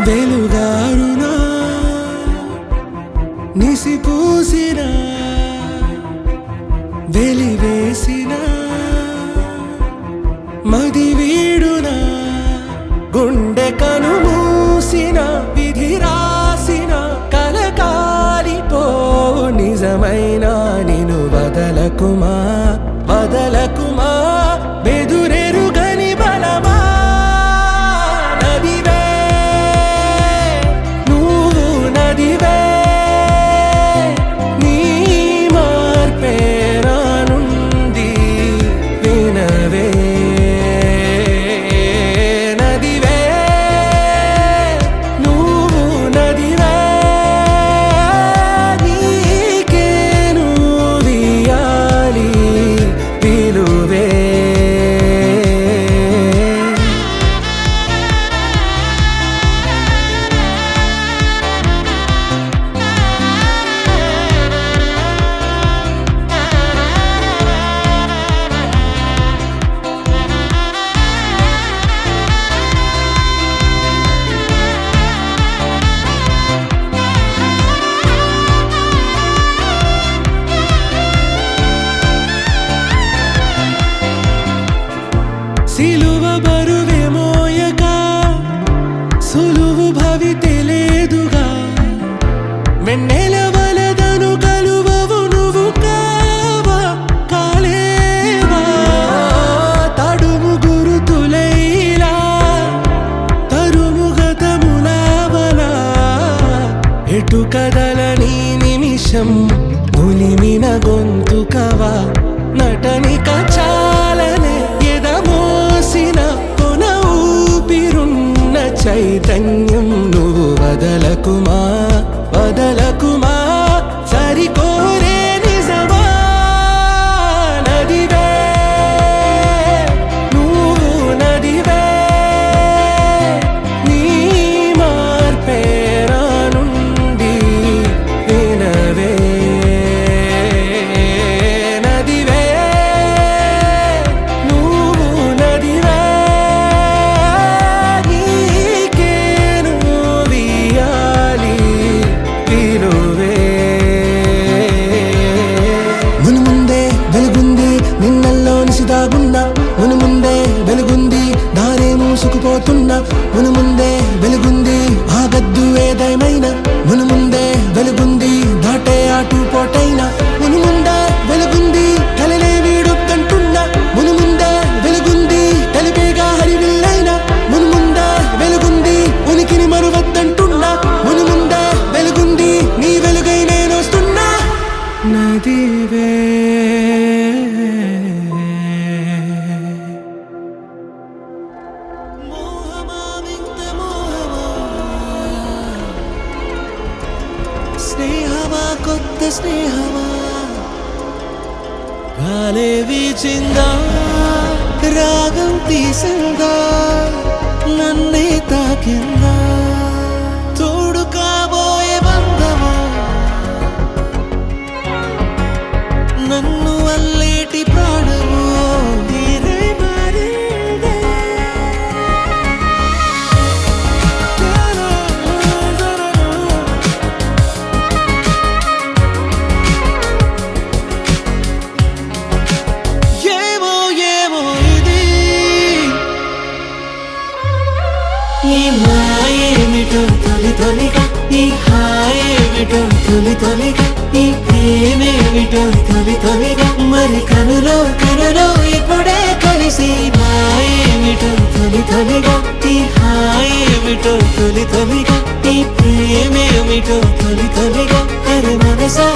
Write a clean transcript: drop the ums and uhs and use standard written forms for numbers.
వెలుగారునా నిసిపూసిన వెలివేసిన మది వీడునా గుండె కనుమూసిన విధి రాసిన కలకాలిపో నిజమైన నిను వదలకుమా వదలకుమా బెదురెరుగని బలమా నదివే నువ్వు నదివే నీ మార్పే రానుంది వినవే నదివే నువ్వు నదివే నీకేను వియాలి పిలువే సిలువ బరువే మోయక సులువు భవితే లేదుగా వెన్నెల వలదను కలువవు నువ్వు కావా కాలేవా తడుము గురుతులైలా తరుము గతములావలా ఎటు కదలని నిమిషం మునిమిన గొంతుకవా నటనిక చాలనే ఎదమోసిన కొన ఊపిరున్న చైతన్యం నువ్వు వదలకుమా వదలకుమా సరికోరే నిజమా నదివే నువ్వు నదివే నీ మార్పే రానుంది వినవే నదివే నువ్వు నదివే నీకేను వియాలి పిలువే మునుముందే వెలుగుంది నిన్నల్లో నిసిదాగున్నా మునుముందే వెలుగుంది దారే మూసుకుపోతున్నా మునుముందే వెలుగుంది ఆగద్దు ఏదైమైనా మునుముందే వెలుగుంది దాటే ఆటు పోటైనా మునుముందే వెలుగుంది కలలే వీడొద్దంటున్నా మునుముందే వెలుగుంది కలిపేగా హరివిల్లైనా మునుముందే వెలుగుంది ఉనికిని మరువద్దంటున్నా మునుముందే వెలుగుంది నీ వెలుగై నేనొస్తున్నా నదివే మోహమా వింత మోహమా స్నేహమా కొత్త స్నేహమా గాలే వీచిందా రాగం తీసిందా నన్నే తాకిందా తోడు కాబోయే బంధమా నన్ను అల్లేటి ప్రాణము తీరే మారిందే ఏమో ఏమో ఇది ఈ మాయేమిటో తొలి తొలిగా ఈ హాయేమిటో తొలి తొలిగా ఈ ప్రేమేమిటో తొలి తొలిగా మరి కనులో కనులో ఇప్పుడే కలిసి మాయేమిటో తొలి తొలిగా ఈ హాయేమిటో తొలి తొలిగా ఈ ప్రేమేమిటో తొలి తొలిగా అరే మనసా